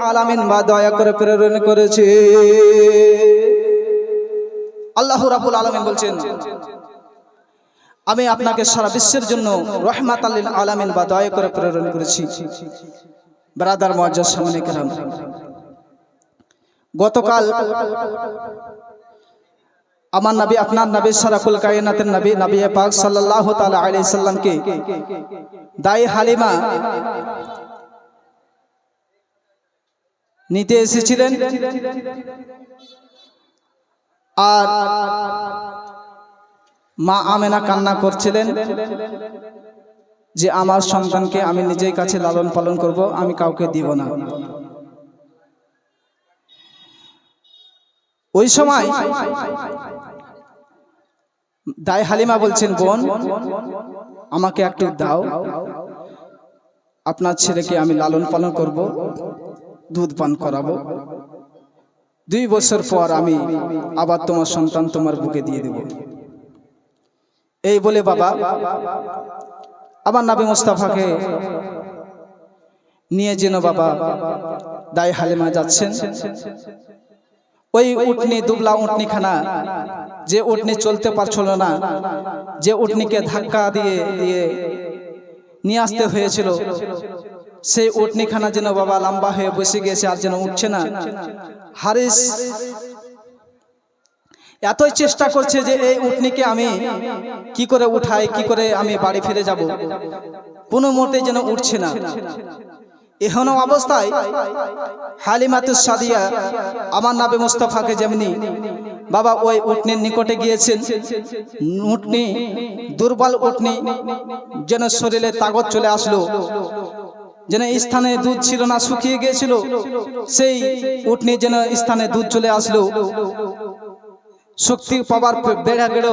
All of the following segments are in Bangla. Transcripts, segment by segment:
আলামিন বা দয়া করে প্রেরণ করেছে। আল্লাহ রাব্বুল আলামিন বলছেন, আমি আপনাকে সারা বিশ্বের জন্য রহমাতাল লিল আলামিন বা দয়া করে প্রেরণ করেছি। ব্রাদার মুআজ্জাজ সামনে কেরাম, গতকাল আমার নবী, আপনার নবী, সারাফুল কায়নাতের নবী, নবী পাক সাল্লাল্লাহু তাআলা আলাইহি সাল্লামকে দাই হালিমা নিতে এসেছিলেন। আর মা আমেনা কান্না করছিলেন যে আমার সন্তানকে আমি নিজের কাছে লালন পালন করব, আমি কাউকে দিব না। ওই সময় দাই হালিমা বলছেন, বোন আমাকে একটু দাও, আপনার ছেলেকে আমি লালন পালন করব, দুধ পান করাবো, 2 বছর পর আমি আবার তোমার সন্তান তোমার বুকে দিয়ে দেব। এই বলে বাবা আমার নবী মুস্তাফাকে নিয়ে যেন বাবা দাই হালিমা যাচ্ছেন। ওই উটনি, দুবলা উটনি খানা, যে উটনি চলতে পারছিল না, যে উটনিকে ধাক্কা দিয়ে দিয়ে নিয়ে আসতে হয়েছিল, সেই উটনিখানা যেন বাবা লম্বা হয়ে বসে গেছে আর যেন উঠছে না। হারিস এতই চেষ্টা করছে যে এই উটনিকে আমি কি করে উঠাই, কি করে আমি বাড়ি ফিরে যাব, কোনো মতে যেন উঠছে না। এহেন অবস্থায় হালিমাতুস সাদিয়া আমার নবী মুস্তাফাকে যেমনি বাবা ওই উটনির নিকটে গিয়েছেন, উটনি দুর্বল উটনি, যেন শরীরে তাগত চলে আসলো, যেন স্থানে দুধ ছিল না, শুকিয়ে গিয়েছিল, সেই উটনি যেন স্থানে দুধ চলে আসলো, শক্তি পাওয়ার বেড়ে গেল।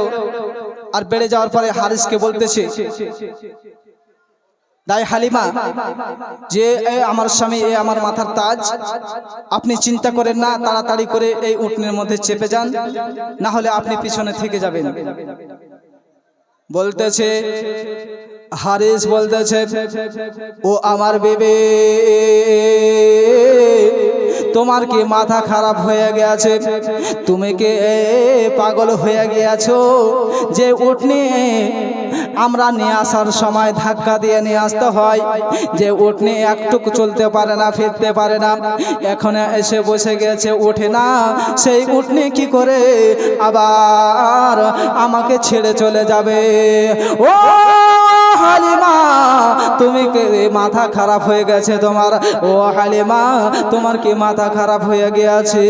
আর বেড়ে যাওয়ার পরে হারিসকে বলতেছে, দাই হালিমা, যে আমার স্বামী, এ আমার মাথার তাজ, আপনি চিন্তা করেন না, তাড়াতাড়ি করে এই উটনির মধ্যে চেপে যান, না হলে আপনি পিছনে থেকে যাবেন। বলতেছে হারিস, বলতেছে, ও আমার বেবে, তোমার কি মাথা খারাপ হয়ে গেছে? তুমি কি পাগল হয়ে গিয়েছো? যে উটনি আমরা নিয়ে আসার সময় ধাক্কা দিয়ে নিয়ে আসতে হয়, যে উটনি একটুকু চলতে পারে না, ফিরতে পারে না, এখন এসে বসে গেছে, ওঠে না, সেই উটনি কি করে আবার আমাকে ছেড়ে চলে যাবে? ও হালিমা, তুমি কি মাথা খারাপ হয়ে গেছে তোমার? ও হালিমা, তোমার কি মাথা খারাপ হয়ে গিয়েছে?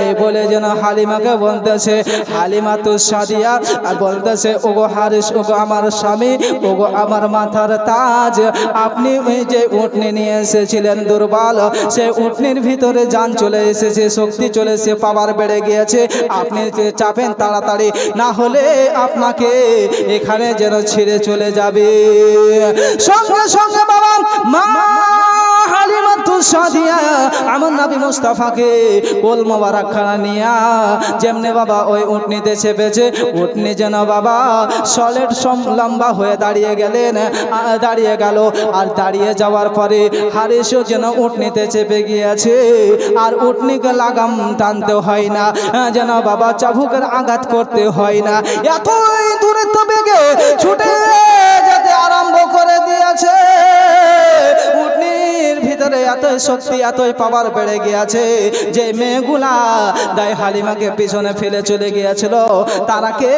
এই বলে যেন হালিমাকে বলতেছে, হালিমাতুস সাদিয়া আর বলতেছে, ওগো হারিস, ওগো আমার স্বামী, ওগো আমার মাথার তাজ, আপনি ওই যে উটনি নিয়ে এসেছিলেন দুর্বল, সেই উটনির ভিতরে জান চলে এসেছে, শক্তি চলে এসে, পাওয়ার বেড়ে গিয়েছে, আপনি চাপেন তাড়াতাড়ি, না হলে আপনাকে এখানে যেন ছিঁড়ে চলে যাবে। সঙ্গে সঙ্গে বাবা মা হালিমাতুস সাদিয়া আমার নবী মুস্তাফাকে কোল মোবারক খানা নিয়া যেমনে বাবা ওই উটনিতে চেপেছে, উটনি যেন বাবা সলিড লম্বা হয়ে দাঁড়িয়ে গেলেন, দাঁড়িয়ে গেল। আর দাঁড়িয়ে যাওয়ার পরে হারিসও যেন উটনিতে চেপে গিয়েছে, আর উটনিকে লাগাম টানতে হয় না, যেন বাবা চাবুকের আঘাত করতে হয় না, এতই দূরত্ব বেগে ছুটে যেতে আরম্ভ করে দিয়েছে। উটনির ভিতরে এতই শক্তি, এতই পাওয়ার বেড়ে গিয়েছে যে মেয়েগুলা দাই হালিমাকে পিছনে ফেলে চলে গিয়েছিল, তারাকে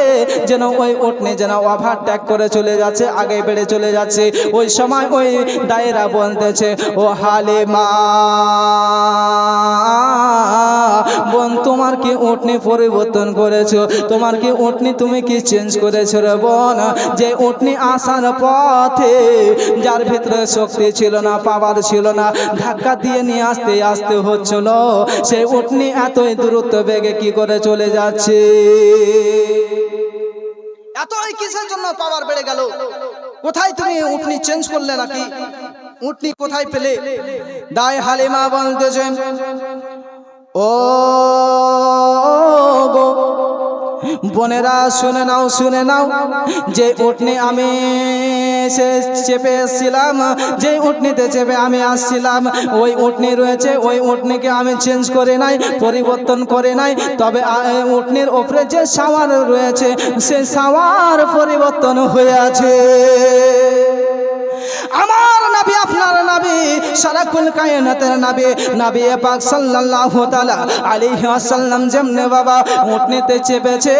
যেন ওই উটনি যেন ওভারটেক করে চলে যাচ্ছে, আগে বেড়ে চলে যাচ্ছে। ওই সময় ওই দায়েরা বলতেছে, ও হালিমা বোন, তোমার কি উটনি পরিবর্তন করেছো? তোমার কি উটনি তুমি কি চেঞ্জ করেছো রে বোন? যে উটনি আসার পথে যার ভিতরে শক্তি ছিল না, পাওয়ার ছিল না, ধাক্কা দিয়ে নিয়ে আসতে আসতে হচ্ছিল, সেই উটনি এতই দূরত্ব বেগে কি করে চলে যাচ্ছে? এতই কিসের জন্য পাওয়ার বেড়ে গেল? কোথায় তুমি উটনি চেঞ্জ করলে নাকি? উটনি কোথায় পেলে? দাই হালিমা বলতেছেন, ও গো বোনেরা, শুনে নাও, শুনে নাও, যে উটনি আমি এসে চেপে এসেছিলাম, যেই উটনিতে চেপে আমি আসছিলাম ওই উটনি রয়েছে, ওই উটনিকে আমি চেঞ্জ করে নাই, পরিবর্তন করে নাই, তবে উটনির ওপরে যে সাওয়ার রয়েছে সে সাওয়ার পরিবর্তন হয়ে আছে। আমার নবী আপনার নবী সারাকুল কায়নাতের নবী নবী পাক সাল্লাল্লাহু তাআলা আলাইহি ওয়াসাল্লাম যেমনে বাবা উটনিতে চেপেছে,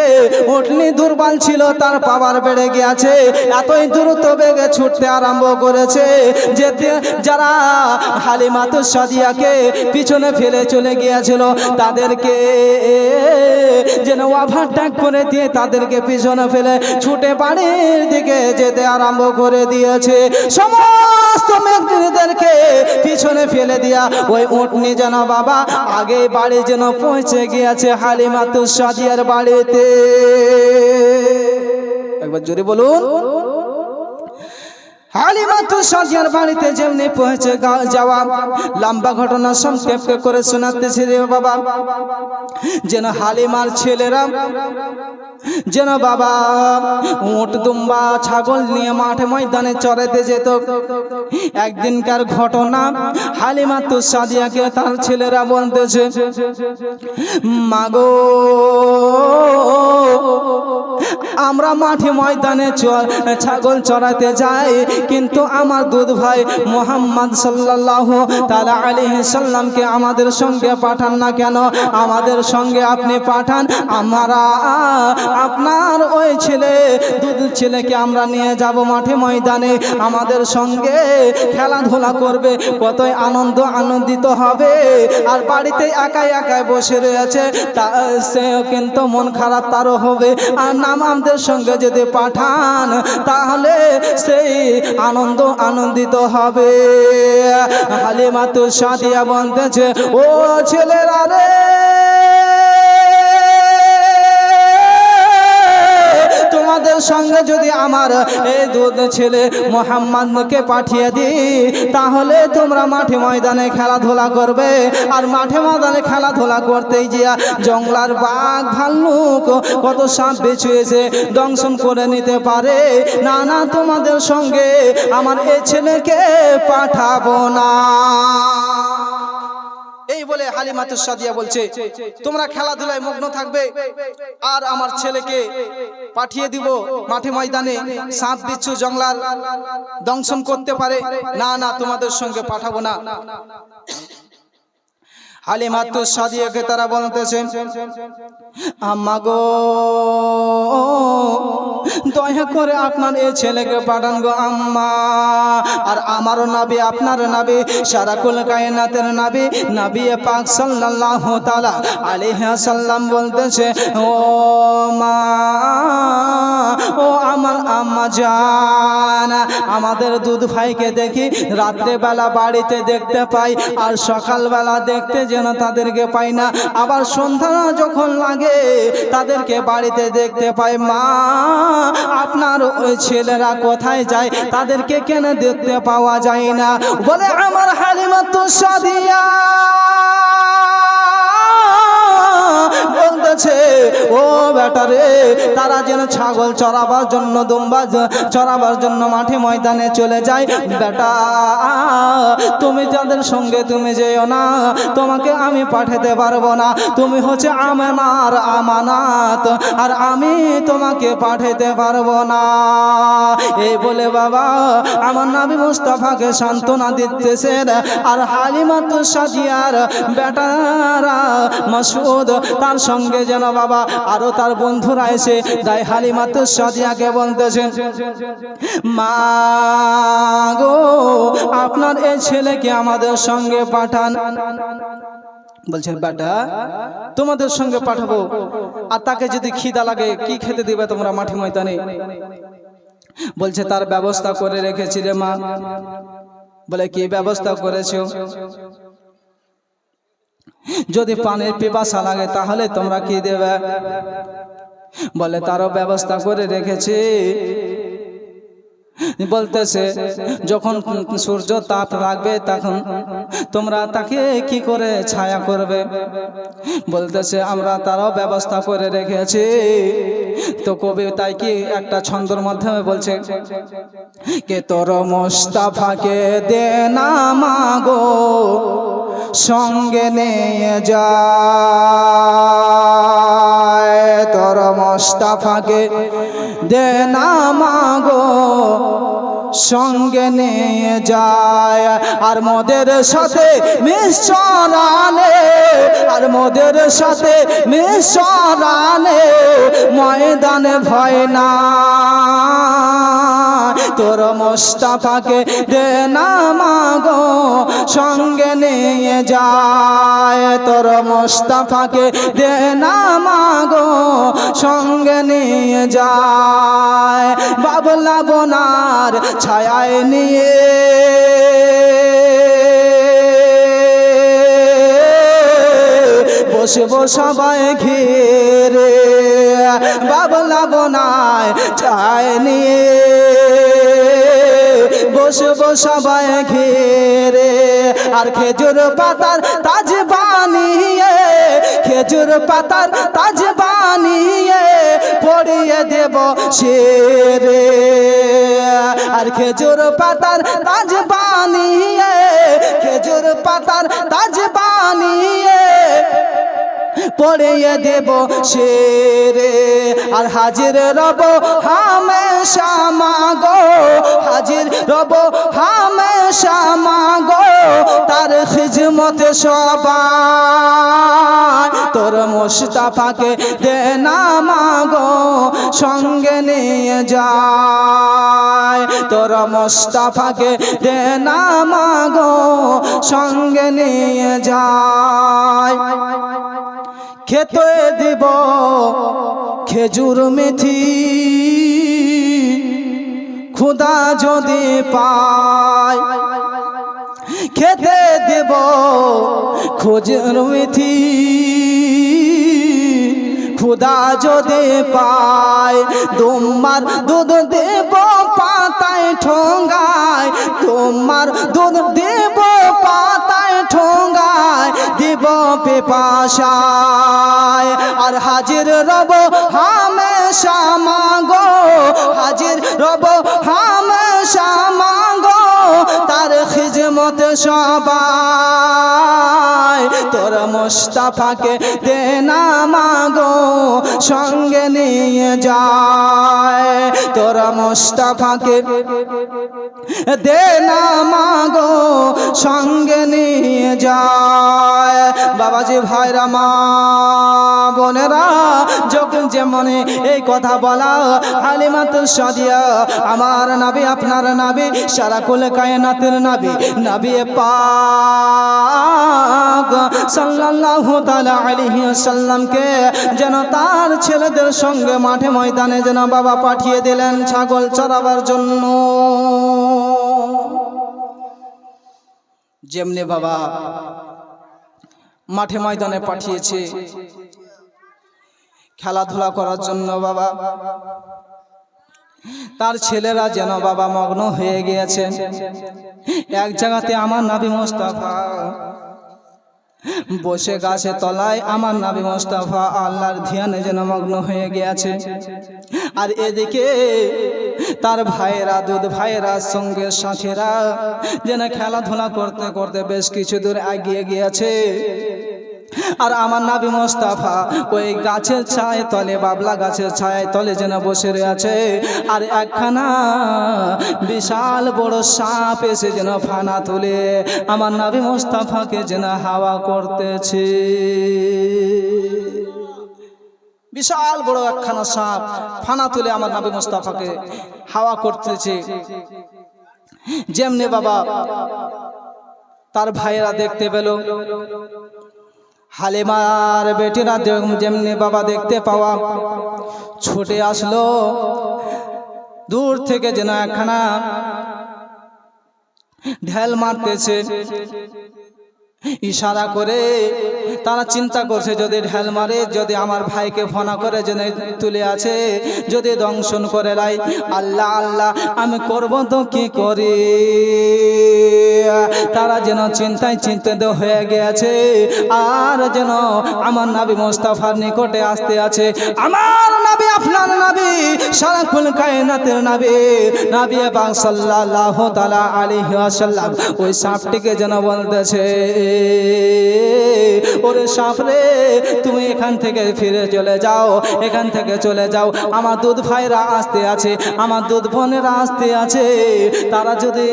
উটনি দুর্বল ছিল, তার পাওয়ার বেড়ে গিয়েছে, এতই দ্রুত বেগে ছুটতে আরম্ভ করেছে যে যারা হালিমাতুস সাদিয়াকে পিছনে ফেলে চলে গিয়েছিল তাদেরকে যেন ওভারটেক করে দিয়ে তাদেরকে পিছনে ফেলে ছুটে বাড়ির দিকে যেতে আরম্ভ করে দিয়েছে। সমস্ত ব্যক্তিদেরকে পিছনে ফেলে দিয়া ওই উটনি যেন বাবা আগে বাড়ি যেন পৌঁছে গিয়েছে হালিমাতুস সাদিয়ার বাড়িতে। একবার জোরে বলুন। হালিমাতুস সাদিয়ার বাড়িতে যেমনি পৌঁছে যাওয়া, লম্বা ঘটনা সংক্ষেপ করে শোনাতেছি রে বাবা, যেন হালিমার ছেলেরা যেন বাবা উট দুম্বা ছাগল নিয়ে মাঠে ময়দানে চড়াতে যেত। একদিনকার ঘটনা, হালিমাতুস সাদিয়াকে তার ছেলেরা বলতেছে, মাগো আমরা মাঠে ময়দানে ছাগল চড়াতে যাই, কিন্তু আমার দুধ ভাই মুহাম্মদ সাল্লাল্লাহু তাআলা আলাইহি সাল্লামকে আমাদের সঙ্গে পাঠান না কেন? আমাদের সঙ্গে আপনি পাঠান, আমরা আপনার ওই ছেলে দুধ ছেলেকে আমরা নিয়ে যাব মাঠে ময়দানে, আমাদের সঙ্গে খেলাধুলা করবে, কতই আনন্দিত হবে। আর বাড়িতে একাই একাই বসে রয়েছে, সে কিন্তু মন খারাপ তারও হবে। আর আমাদের সঙ্গে যদি পাঠান তাহলে সেই আনন্দিত হবে। হালিমাতুস সাদিয়া বলতেছে, ও ছেলেরা রে, তোমাদের সঙ্গে যদি আমার এই দুধ ছেলে মুহাম্মদকে পাঠিয়ে দিই তাহলে তোমরা মাঠে ময়দানে খেলাধুলা করবে। আর মাঠে ময়দানে খেলাধুলা করতেই গিয়া জঙ্গলার বাঘ ভাল্লুক কত সাপ বেঁচেছে দংশন করে নিতে পারে। না না, তোমাদের সঙ্গে আমার এই ছেলেকে পাঠাবো না। এই বলে হালিমাতুস সাদিয়া বলছে, তোমরা খেলাধুলায় মগ্ন থাকবে আর আমার ছেলেকে পাঠিয়ে দিব মাঠে ময়দানে, সাপ বিচ্ছু জঙ্গলার দংশন করতে পারে। না না, তোমাদের সঙ্গে পাঠাবো না। হালিমাতুস সাদিয়াকে তারা বলতেছেন, আম্মা গো দয়া করে আপনার এই ছেলেকে পাঠান গো আম্মা। আর আমারও নবী আপনার নবী সারাকুল কায়নাতের নবী নবী পাক সাল্লাল্লাহু তাআলা আলাইহি ওয়াসাল্লাম বলতেছে, ও মা, ও আমার আম্মা জান, আমাদের দুধ ভাইকে দেখি রাত্রে বেলা বাড়িতে দেখতে পাই আর সকালবেলা দেখতে যেন তাদেরকে পাই না, আবার সন্ধ্যা যখন লাগে তাদেরকে বাড়িতে দেখতে পাই। মা, আপনার ওই ছেলেরা কোথায় যায়, তাদেরকে কেন দেখতে পাওয়া যায় না? বলে আমার হালিমাতুস সাদিয়া বলতেছে, ও বেটারে, তারা যেন ছাগল চড়াবার জন্য দুম্বা চড়াবার জন্য মাঠে ময়দানে চলে যায়। বেটা, তুমি যাদের সঙ্গে তুমি যেও না, তোমাকে আমি পাঠাতে পারবো না, তুমি হচ্ছে আমার আমানত, আর আমি তোমাকে পাঠাতে পারবো না। এই বলে বাবা আমার নবী মুস্তাফাকে সান্ত্বনা দিতেছেন। আর হালিমাতুস সাদিয়ার বেটারা মাসুদ তার সঙ্গে যেন বাবা আরো তার বন্ধুরা এসে তাই হালিমাতুস সাদিয়াকে বলতেছেন, মা গো আপনার এই ছেলেকে আমাদের সঙ্গে পাঠান। বলছেন, বেটা তোমাদের সঙ্গে পাঠাবো, আর তাকে যদি খিদা লাগে কি খেতে দিবে তোমরা মাঠে ময়দানে? বলছে, তার ব্যবস্থা করে রেখেছি রে মা। বলে, কি ব্যবস্থা করেছো? যদি পানির পিপাসা লাগে তাহলে তোমরা কি দেবে? বলে, তারও ব্যবস্থা করে রেখেছি। বলতেছে যখন সূর্য তাপ রাখবে তখন তোমরা তাকে কি করে ছায়া করবে? বলতেছে আমরা তারও ব্যবস্থা করে রেখেছি। তো কবি তাই কি একটা ছন্দর মাধ্যমে বলছে কে তোর মোস্তাফাকে দে না মাগো সঙ্গে নিয়ে যায়, তোর মোস্তাফাকে দে না মাগো সঙ্গে নিয়ে যায়। আর মোদের সাথে মিশরানে, আর মোদের সাথে মিশরানে ময়দানে ভয় না, তোর মোস্তাফাকে দে না মাগো সঙ্গে নিয়ে যায়, তোর মোস্তাফাকে দে না মাগো সঙ্গে নিয়ে যায়। বাবলা বোনার ছায়ায় নিয়ে বসবো সবাই ঘিরে, বাবলা বোনায় ছায় নিয়ে বসবো সবাই ঘিরে। আর খেজুর পাতার তাজ বানিয়ে, খেজুর পাতার তাজ বানিয়ে পড়িয়ে দেব শেরে, আর খেজুর পাতার তাজ বানিয়ে, খেজুর পাতার তাজ বানিয়ে পড়িয়ে দেব শেরে। আর হাজির রব হামেশা মাগো, হাজির রব হামেশা মাগো তার খিজমতে সবাই, তোর মোস্তাফাকে দে না মাগো সঙ্গে নিয়ে যায়, তোর মোস্তাফাকে দে না মাগো সঙ্গে নিয়ে যায়। খেতে দিব খেজুর মেথি খুদা যদি পায়, খেতে দেব খেজুর মেথি খুদা যদি পায়। তোমার দুধ দেব পাতায় ঠোঙ্গায়, তোমার দুধ দেব পাতায় ঠোঙ্গায় দিব পিপাসায়। আর হাজির রব হামেশা মাগো, হাজির রব হামেশা মাগো তার খিজমত সবাই, তোর মোস্তাফাকে দে না মাগো সঙ্গে নিয়ে যায়, তোর মোস্তাফাকে দে না মাগো সঙ্গে নিয়ে যায়। বাবাজি ভাইরা মা বোনেরা যখন যেমনে এই কথা বলা হালিমাতুস সাদিয়া আমার নবী আপনার নবী সারা কুল কায়নাতের নবী নবী পাক সাল্লাল্লাহু তাআলা আলাইহি ওয়াসাল্লামকে যেন তার ছেলেদের সঙ্গে মাঠে ময়দানে যেন বাবা পাঠিয়ে দিলেন ছাগল চরাবার জন্য। যেমনি বাবা মাঠে ময়দানে পাঠিয়েছে খেলাধুলা করার জন্য, বাবা তার ছেলেরা যেন বাবা মগ্ন হয়ে গিয়েছে এক জায়গাতে। আমার নবী মুস্তাফা বসে গাছে তলায়, আমার নবী মুস্তাফা আল্লাহর ধ্যানে যেন মগ্ন হয়ে গিয়েছে। আর এদিকে তার ভাইয়েরা দুধ ভাইয়েরা সঙ্গে সাথীরা যেন খেলাধুলা করতে করতে বেশ কিছু দূর এগিয়ে গিয়েছে। আর আমার নবী মুস্তাফা ওই গাছের ছায় তলে, বাবলা গাছের ছায় তলে যেন বসে রয়েছে। আর একখানা বিশাল বড় সাপ এসে যেন ফানা তুলে আমার নবী মুস্তাফাকে যেন হাওয়া করতেছে। বিশাল বড় একখানা সাপ ফানা তুলে আমার নবী মুস্তাফাকে হাওয়া করতেছে। যেমনি বাবা তার ভাইয়েরা দেখতে পেল, হালিমার বেটিরা যেমনি বাবা দেখতে পাওয়া ছুটে আসলো দূর থেকে যেন একখানা ঢেল মারতেছে। ইশারা করে তারা চিন্তা করছে যদি ঢেল মারে, যদি আমার ভাইকে ফনা করে জেনে তুলে আছে, যদি দংশন করে লাই, আল্লাহ আল্লাহ আমি করব তো কি করি। তারা যেন চিন্তায় চিন্তিত হয়ে গেছে, আর যেন আমার নবী মুস্তাফার নিকটে আসতে আছে। আমার নবী, আপনার নবী, সারাকুল কায়নাতের নবী, নবী পাক সাল্লাল্লাহু তাআলা আলাইহি ওয়াসাল্লাম ওই সাপটিকে যেন বলতেছে, ওরে সাপ রে, তুমি এখান থেকে ফিরে চলে যাও, এখান থেকে চলে যাও। আমার দুধ ভাইরা আসতে আছে, আমার দুধ বোনেরা আসতে আছে, তারা যদি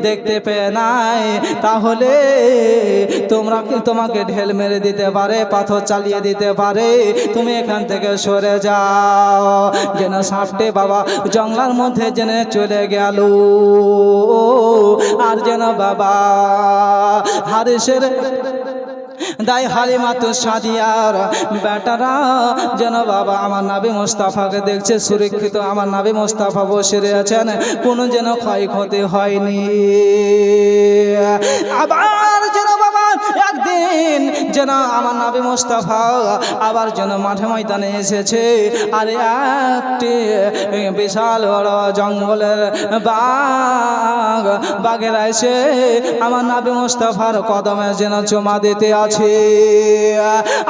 দেখতে পেয়ে নাই তাহলে তোমাকে ঢেল মেরে দিতে পারে, পাথর চালিয়ে দিতে পারে, তুমি এখান থেকে সরে যাও। যেন সাপটি বাবা জঙ্গলার মধ্যে যেন চলে গেল। আর যেন বাবা হারিসের দাই হালিমাতু সাদিয়ার বেটারা যেন বাবা আমার নবী মুস্তাফাকে দেখছে সুরক্ষিত, আমার নবী মুস্তাফা বসে রয়েছেন, কোনো যেন ক্ষয়ক্ষতি হয়নি। আবার যেন বাবা একদিন যেন আমার নবী মুস্তাফা আবার যেন মাঠে ময়দানে এসেছে, আর একটি বিশাল বড় জঙ্গলের বাঘেরা এসে আমার নবী মুস্তাফার কদমে যেন চুমা দিতে আছে।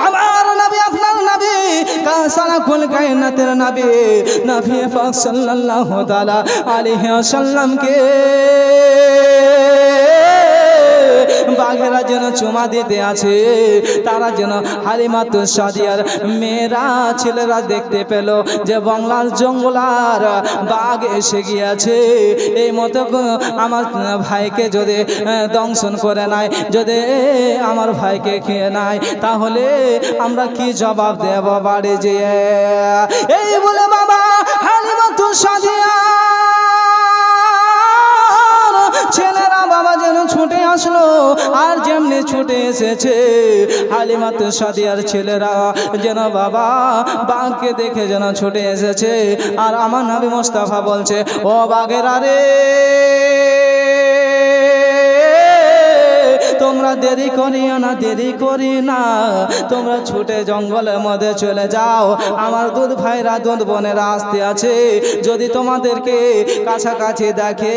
আমার নবী, আপনার নবী, সারাকুল কায়নাতের নবী, নবী পাক সাল্লাল্লাহু তাআলা আলাইহি ওয়াসাল্লামকে বাঘেরা যেন চুমা দিতে আছে। তারা যেন হালিমাতু সাদিয়ার মেয়েরা ছেলেরা দেখতে পেল যে বাংলার জঙ্গলার বাঘ এসে গিয়েছে, এই মতো আমার ভাইকে যদি দংশন করে নাই, যদি আমার ভাইকে খেয়ে নাই, তাহলে আমরা কি জবাব দেব বাড়ি যেয়ে। এই বলে বাবা হালিমাতু সাদিয়া ছেলেরা বাবা যেন ছুটে আসলো, আর যেমনি ছুটে এসেছে হালিমাতু সাদিয়ার ছেলেরা যেন বাবা বাঘকে দেখে যেন ছুটে এসেছে। আর আমার নবী মুস্তাফা বলছে, ও বাঘেরা রে, তোমরা দেরি করিও না, দেরি করি না, তোমরা ছুটে জঙ্গলের মধ্যে চলে যাও, আমার দুধ ভাইরা দুধ বোনেরা আসতে আছে, যদি তোমাদেরকে কাছাকাছি দেখে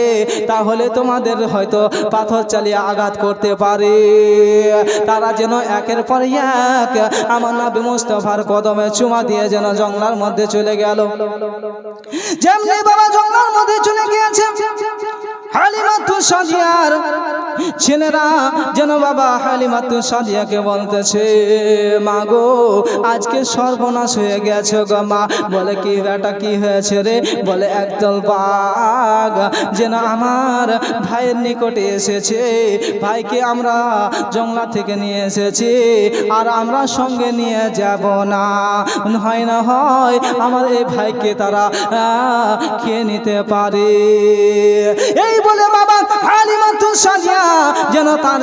তাহলে তোমাদের হয়তো পাথর চালিয়ে আঘাত করতে পারে। তারা যেন একের পর এক আমার নবী মুস্তাফার কদমে চুমা দিয়ে যেন জঙ্গলার মধ্যে চলে গেল। যেমনি বাবা জঙ্গলার মধ্যে চলে গিয়েছে, হালিমাতু সাদিয়ার ছেলেরা যেন বাবা হালিমাতু সাদিয়াকে বলতেছে, মা গো আজকে সর্বনাশ হয়ে গেছে গো মা। বলে কি বেটা, কি হয়েছে রে? বলে একদল বাঘ যেন আমার ভাইয়ের নিকটে এসেছে, ভাইকে আমরা জঙ্গলা থেকে নিয়ে এসেছি, আর আমরা সঙ্গে নিয়ে যাব না, হয় না হয় আমার এই ভাইকে তারা খেয়ে নিতে পারে। এই বলে বাবা হালিমাতু সাদিয়া যেন তার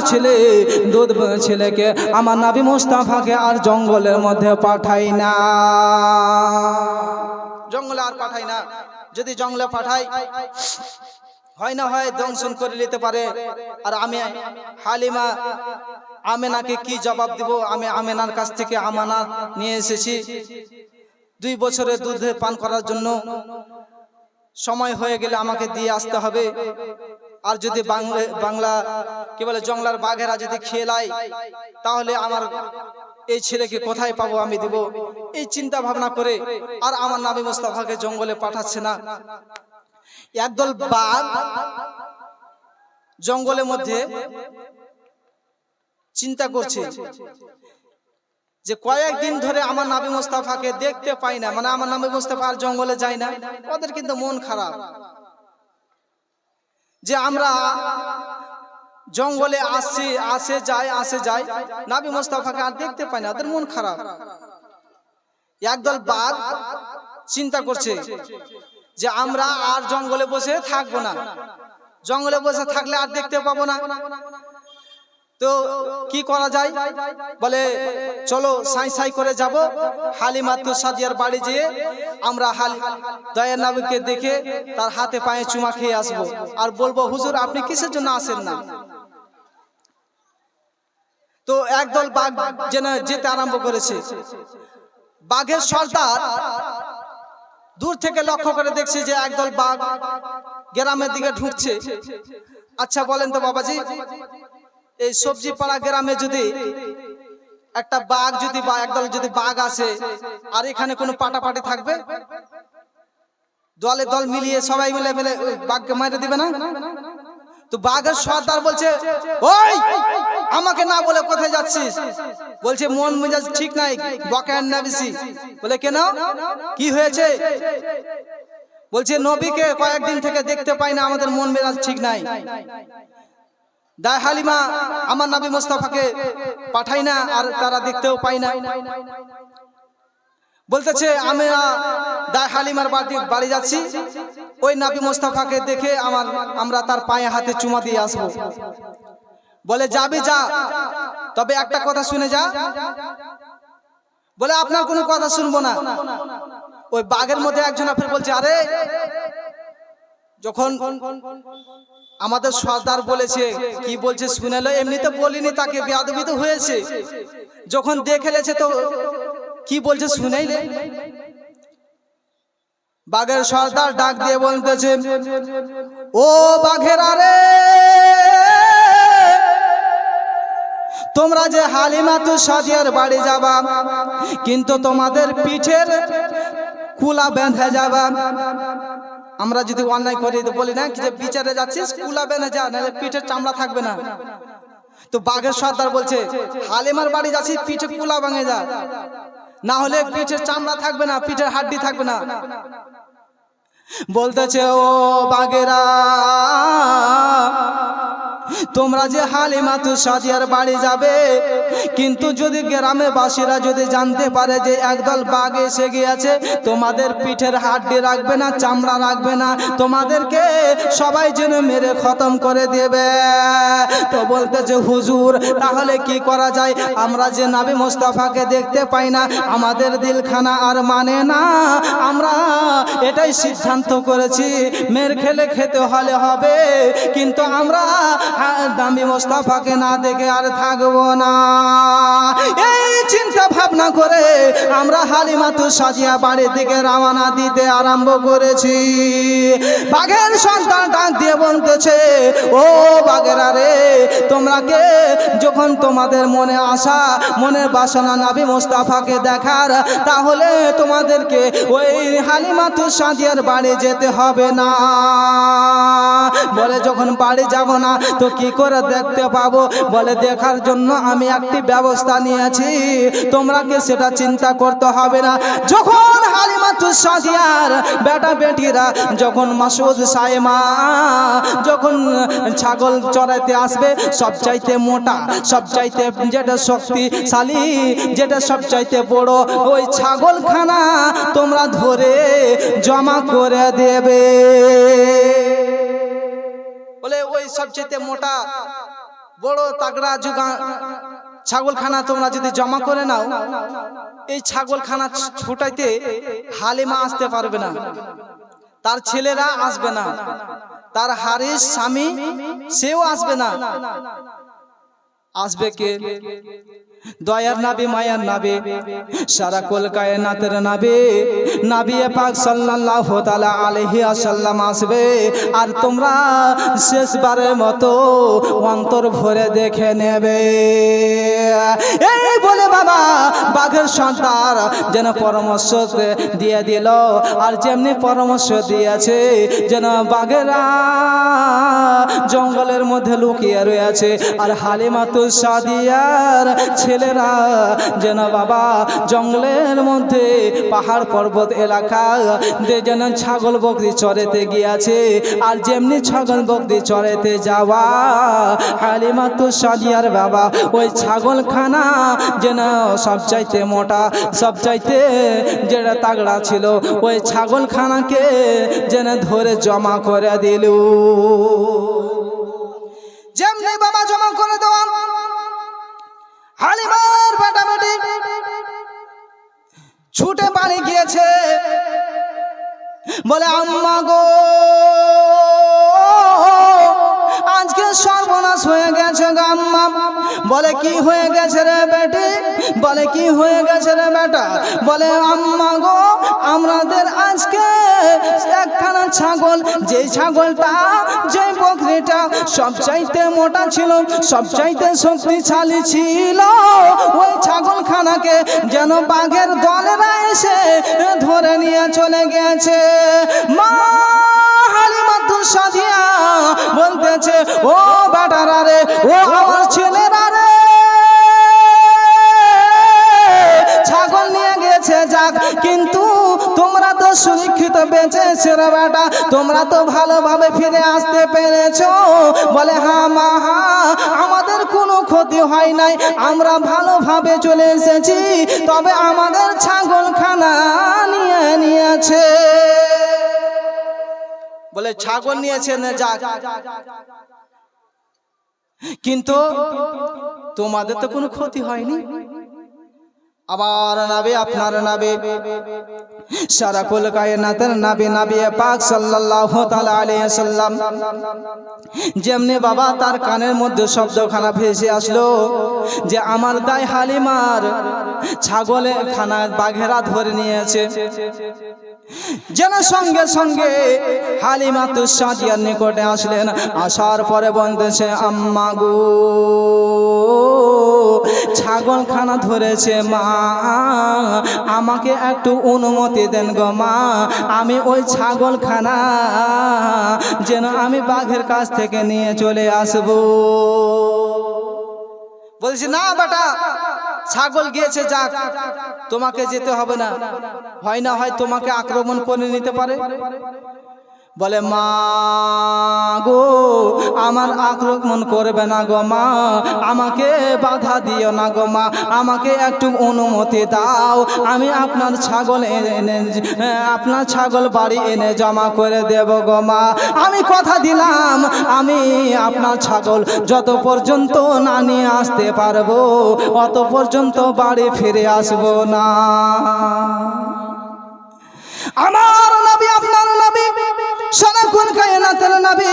ছেলেকে আমার নবী মুস্তাফাকে আর জঙ্গলের মধ্যে পাঠাই না, জঙ্গলে আর পাঠাই না। যদি জঙ্গলে পাঠাই হয় না হয় দংশন করে নিতে পারে। আর আমি হালিমা আমেনাকে কি জবাব দিব? আমি আমেনার কাছ থেকে আমানত নিয়ে এসেছি 2 বছরের দুধ পান করার জন্য, সময় হয়ে গেলে আমাকে দিয়ে আসতে হবে। আর যদি বাংলা কি বলে জঙ্গলার বাঘেরা যদি খেয়ে লাই, তাহলে আমার এই ছেলেকে কোথায় পাবো, আমি দিব। এই চিন্তা ভাবনা করে আর আমার নবী মুস্তাফাকে জঙ্গলে পাঠাচ্ছে না। একদল বাঘ জঙ্গলের মধ্যে চিন্তা করছে যে কয়েকদিন ধরে আমার নবী মুস্তাফাকে দেখতে পাই না, মানে আমার নবী মুস্তাফা আর জঙ্গলে যায় না। ওদের কিন্তু মন খারাপ যে আমরা জঙ্গলে আসে যায়, নবী মুস্তাফাকে আর দেখতে পাই না, ওদের মন খারাপ। একদল বাঘ চিন্তা করছে যে আমরা আর জঙ্গলে বসে থাকবো না, জঙ্গলে বসে থাকলে আর দেখতে পাবো না, তো কি করা যায়? বলে চলো সাই করে যাব হালিমাতু সাদিয়ার বাড়ি যেয়ে আমরা দয়ার নবীকে দেখে তার হাতে পায়ে চুমা খেয়ে আসবো, আর বলবো হুজুর আপনি কিসের জন্য আসেন না। তো একদল বাঘ যেন যেতে আরম্ভ করেছে। বাঘের সর্দার দূর থেকে লক্ষ্য করে দেখছে যে একদল বাঘ গ্রামের দিকে ঢুকছে। আচ্ছা বলেন তো বাবাজি, এই সবজি পাড়া গ্রামে যদি একটা বাঘ যদি বা একদল যদি বাঘ আসে, আর এখানে কোনো পাটাপাটি থাকবে? দলে দল মিলিয়ে সবাই মিলে মিলে বাঘকে মাইরে দিবে না? তো বাঘের সর্দার বলছে, ওই আমাকে না বলে কোথায় যাচ্ছিস? বলছে মন মেজাজ ঠিক নাই, বকেন না বেশি। বলে কেন, কি হয়েছে? বলছে নবীকে কয়েকদিন থেকে দেখতে পাই না, আমাদের মন মেজাজ ঠিক নাই। দায় হালিমা আমার নবী মুস্তাফাকে পাঠাই না, আর তারা দেখতেও পাই না। বলতেছে আমি দায় হালিমার বাড়ি যাচ্ছি, ওই নবী মুস্তাফাকে দেখে আমরা তার পায়ে হাতে চুমা দিয়ে আসবো। বলে যাবি যা, তবে একটা কথা শুনে যা। বলে আপনার কোনো কথা শুনবো না। ওই বাঘের মধ্যে একজন ফের বলছে, আরে যখন আমাদের সর্দার বলেছে, কি বলছে শুনেলো, এমনিতে বলিনি তাকে, বেয়াদবি তো হয়েছে। যখন দেখেলেছে তো কি বলছে শুনেইলে। বাঘের সর্দার ডাক দিয়ে বলতেছে, ও বাঘের আরে, তোমরা যে হালিমাতু সাদিয়ার বাড়ি যাবা, কিন্তু তোমাদের পিঠের কুলা বেঁধে যাবা। আমরা যদি অন্যায় করি তো বলি না কি যে বিচারে যাচ্ছিস, কুলা বেঁধে যা, নাহলে পিঠের চামড়া থাকবে না। তো বাঘের সর্দার বলছে, হালিমার বাড়ি যাচ্ছিস, পিঠে কুলা ভাঙে যা, না হলে পিঠের চামড়া থাকবে না, পিঠের হাড্ডি থাকবে না। বলতেছে, ও বাঘেরা, তোমরা যে হালিমাতু সাদিয়ার বাড়ি যাবে, কিন্তু যদি গ্রামের বাসীরা যদি জানতে পারে যে একদল বাঘ এসে গিয়েছে, তোমাদের পিঠের হাড্ডি রাখবে না, চামড়া রাখবে না, তোমাদেরকে সবাই যেন মেরে খতম করে দেবে। তো বলতেছে, হুজুর তাহলে কি করা যায়? আমরা যে নবী মুস্তাফাকে দেখতে পাই না, আমাদের দিলখানা আর মানে না, আমরা এটাই সিদ্ধান্ত করেছি, মের খেলে খেতে হলে হবে, কিন্তু আমরা নবী মুস্তাফাকে না দেখে আর থাকবো না। এই চিন্তা ভাবনা করে আমরা হালিমাতু সাদিয়া বাড়ির দিকে রওনা দিতে আরম্ভ করেছি। বাঘের সন্তান ডাক দিয়ে বলতেছে, ও বাঘেরা রে, তোমরা কে যখন তোমাদের মনে আশা, মনের বাসনা নবী মুস্তাফাকে দেখার, তাহলে তোমাদেরকে ওই হালিমাতু সাদিয়ার বাড়ি যেতে হবে না। বলে যখন বাড়ি যাব না তো কি করে দেখতে পাবো? বলে দেখার জন্য আমি একটি ব্যবস্থা নিয়েছি, তোমরা কি সেটা চিন্তা করতে হবে না। যখন হালিমাতু সাদিয়ার বেটা বেটিরা, যখন মাসুদ সাইমা যখন ছাগল চড়াইতে আসবে, সবচাইতে মোটা, সবচাইতে যেটা শক্তিশালী, যেটা সবচাইতে বড়, ওই ছাগলখানা তোমরা ধরে জমা করে দেবে। বলে ওই সবচেয়ে মোটা বড় তাগড়া জুগা ছাগলখানা তোমরা যদি জমা করে নাও, এই ছাগলখানা ছুটাইতে হালিমা আসতে পারবে না, তার ছেলেরা আসবে না, তার হারিস স্বামী সেও আসবে না। আসবে কে? দয়ার নবী, মায়ার নবী, সারা কুল কায়নাতের নবী, নবী পাক সাল্লাল্লাহু তাআলা আলাইহি ওয়াসাল্লাম আসবে। আর তোমরা শেষবারের মতো অন্তর ভরে দেখে নেবে। এই বলে বাবা বাঘের সন্তান যেন পরামর্শ দিয়ে দিল, আর যেমনি পরামর্শ দিয়েছে, যেন বাঘেরা জঙ্গলের মধ্যে লুকিয়ে রয়েছে, আর হালিমাতু সাদিয়ার ছেলেরা যেন বাবা জঙ্গলের মধ্যে পাহাড় পর্বত এলাকা যেন ছাগল বকরি চড়াতে গিয়েছে। আর যেমনি ছাগল বকরি চড়াতে যাওয়া হালিমাতু সাদিয়ার বাবা ওই ছাগলখানা যেন সবচাইতে মোটা, সবচাইতে যেটা তাগড়া ছিল, ওই ছাগলখানাকে যেন ধরে জমা করে দিল। যেমনি বাবা জমা করে দেওয়া, হালিমার বেটা বেটি ছুটে বাড়ি গিয়েছে। বলে আম্মা গো, আজকে সর্বনাশ হয়ে গেছে গো আম্মা। বলে কি হয়ে গেছে রে বেটি, বলে কি হয়ে গেছে রে বেটা, বলে আম্মা গো আমাদের আজকে একখানা ছাগল, যে ছাগলটা যে বকরিটা সবচাইতে মোটা ছিল, সবচাইতে শক্তিশালী ছিল, ওই ছাগলখানাকে যেন বাঘের দলেরা এসে ধরে নিয়ে চলে গেছে। মা হালিমাতুর সাদিয়া বলতেছে ও বেটারা রে, ও আমার ছেলেরা রে, ছাগল নিয়ে গেছে যাক, কিন্তু তোমরা তো সুরক্ষিত বেঁচেছো রে বেটা, তোমরা তো ভালোভাবে ফিরে আসতে পেরেছো। বলে হ্যাঁ মা হ্যাঁ, আমাদের কোনো ক্ষতি হয় নাই, আমরা ভালোভাবে চলে এসেছি, তবে আমাদের ছাগলখানা নিয়ে নিয়েছে। বলে ছাগল নিয়েছে না যাক, কিন্তু তোমাদের তো কোনো ক্ষতি হয়নি। আবার নবী, আপনার নবী, সারা কুল কায়নাতের নবী, নবী পাক সাল্লাল্লাহু তাআলা আলাইহি সাল্লাম, যেমনি বাবা তার কানের মধ্যে শব্দখানা ভেসে আসলো যে আমার দাই হালিমার ছাগলের খানা বাঘেরা ধরে নিয়েছে, যেন সঙ্গে সঙ্গে হালিমাতুস সাদিয়ার নিকটে আসলেন। আসার পরে বলতেছে আম্মা গো ছাগলখানা ধরেছে মা, আমাকে একটু অনুমতি দেন গো মা, আমি ওই ছাগলখানা যেন আমি বাঘের কাছ থেকে নিয়ে চলে আসব। বলছি না বেটা, ছাগল গিয়েছে যাক, তোমাকে যেতে হবে না, হয় না হয় তোমাকে আক্রমণ করে নিতে পারে। বলে মা গো আমার আক্রমণ করবে না গো মা, আমাকে বাধা দিও না গো মা, আমাকে একটু অনুমতি দাও, আমি আপনার ছাগল এনে আপনার ছাগল বাড়ি এনে জমা করে দেব গো মা, আমি কথা দিলাম আমি আপনার ছাগল যত পর্যন্ত না নিয়ে আসতে পারবো অত পর্যন্ত বাড়ি ফিরে আসবো না। আমার নবী, আপনার নবী, সারা কুল কায়নাতের নবী,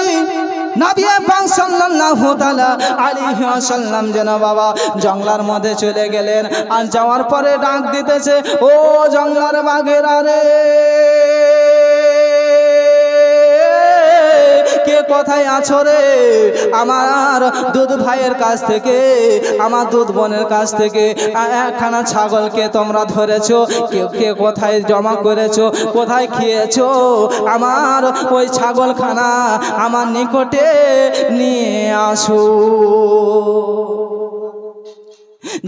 নবী পাক সাল্লাল্লাহু তাআলা আলাইহি ওয়াসাল্লাম যেন বাবা জঙ্গলার মধ্যে চলে গেলেন। আর যাওয়ার পরে ডাক দিতেছে ও জঙ্গলার বাঘেরা রে, কে কোথায় আছো রে? আমার দুধ ভাইয়ের কাছ থেকে, আমার দুধ বোনের কাছ থেকে একখানা ছাগলকে তোমরা ধরেছো, কে কোথায় জমা করেছো, কোথায় খেয়েছো, আমার ওই ছাগলখানা আমার নিকটে নিয়ে আসো।